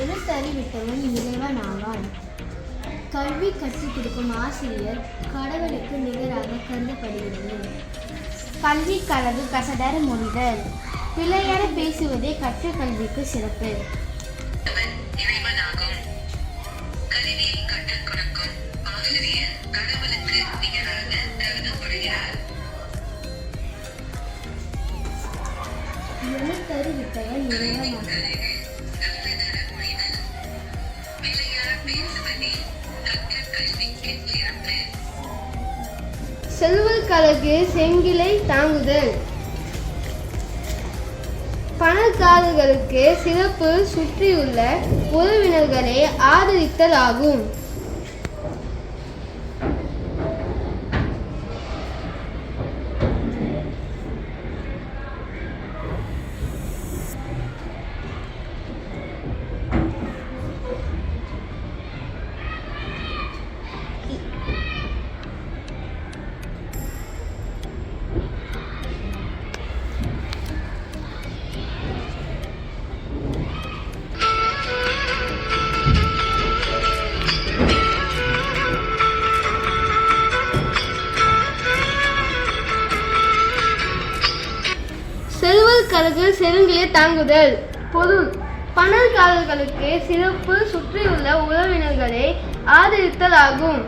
எழுத்தறிவித்தவன் இறைவன் ஆவான். கல்வி கற்றுக் கொடுக்கும் ஆசிரியர் கடவுளுக்கு நிகராக கருதப்படுகிறது. கல்வி களவு கசடர மொழிதல், பிழையற பேசுவதே கற்ற கல்விக்கு சிறப்பு. எழுத்தறிவித்தவன் இறைவன் ஆவான். செல்வல் கழகு செங்கிலை தாங்குதல், பணக்காரர்களுக்கு சிறப்பு சுற்றியுள்ள உறவினர்களை ஆதரித்தல் ஆகும். செல்வல் கழகு செருங்கிலே தாங்குதல். பொருள்: பணக்காரர்களுக்கு சிறப்பு சுற்றியுள்ள உறவினர்களை ஆதரித்தல் ஆகும்.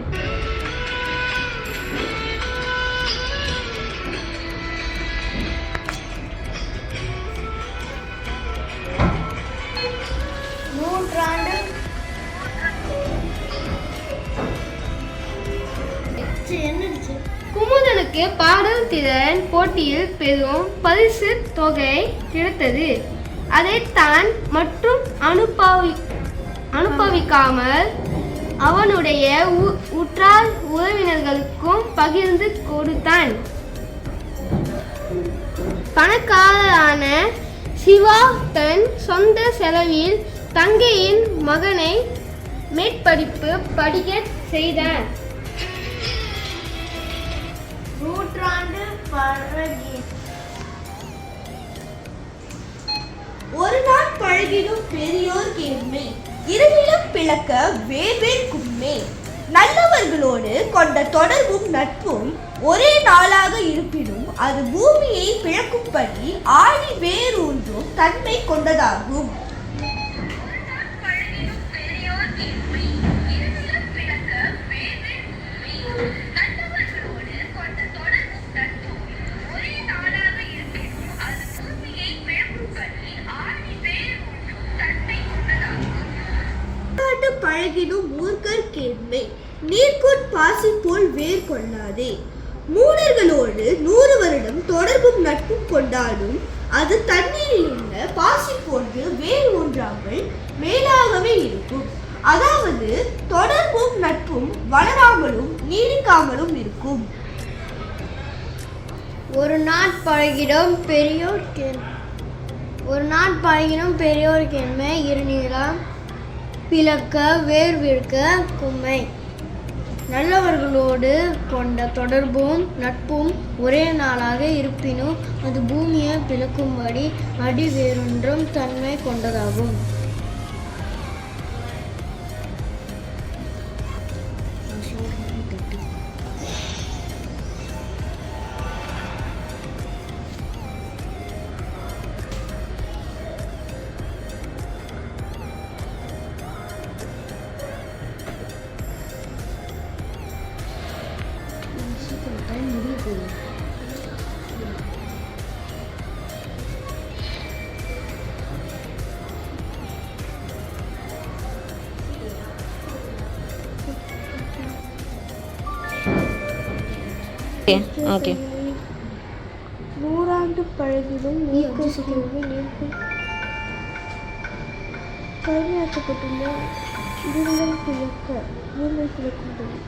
குமுதனுக்கு பாடல் திறன் போட்டியில் பெரும் பரிசு தொகை கிடைத்தது. அதை தான் மற்றும் அனுபவிக்காமல் அவனுடைய உற்றார் உறவினர்களுக்கும் பகிர்ந்து கொடுத்தான். பணக்காரரான சிவா தன் சொந்த செலவில் தங்கையின் மகனை மேற்படிப்பு படிக்க செய்தான். நூற்றாண்டு பழகி ஒரு நாள் பழகிடும் பெரியோர் கேண்மை, இருநிலம் பிளக்க வேர்வேர் கும்மே. நல்லவர்களோடு கொண்ட தொடர்பும் நட்பும் ஒரே நாளாக இருப்பினும் அது பூமியை பிளக்கும்படி ஆழி வேரூன்றும் தன்மை கொண்டதாகும். பழகிடும் மூர்க்கர் கேண்மை, நீர்கொட் பாசி போல் வேர் கொள்ளாதே. மூடர்களோடு 100 வருடம் தொடர்பும் நட்பும் கொண்டாலும் அது தண்ணீரில் உள்ள பாசி போன்று வேர் ஒன்றாமல் மேலாகவே இருக்கும். அதாவது தொடர்பும் நட்பும் வளராமலும் நீடிக்காமலும் இருக்கும். ஒரு நாட் பழகிடும் பெரியோர் கேண்மை, இருநிலம் பிளக்க வேர் விற்க கும்மை. நல்லவர்களோடு கொண்ட தொடர்பும் நட்பும் ஒரே நாளாக இருப்பினும் அது பூமியை பிளக்கும்படி அடி வேறொன்றும் தன்மை கொண்டதாகும். ஓகே. நூறாண்டு பழகிலும் கருமையாக்கப்பட்டுள்ள இருநிலம் பிளக்க பூமி பிளக்கும்படி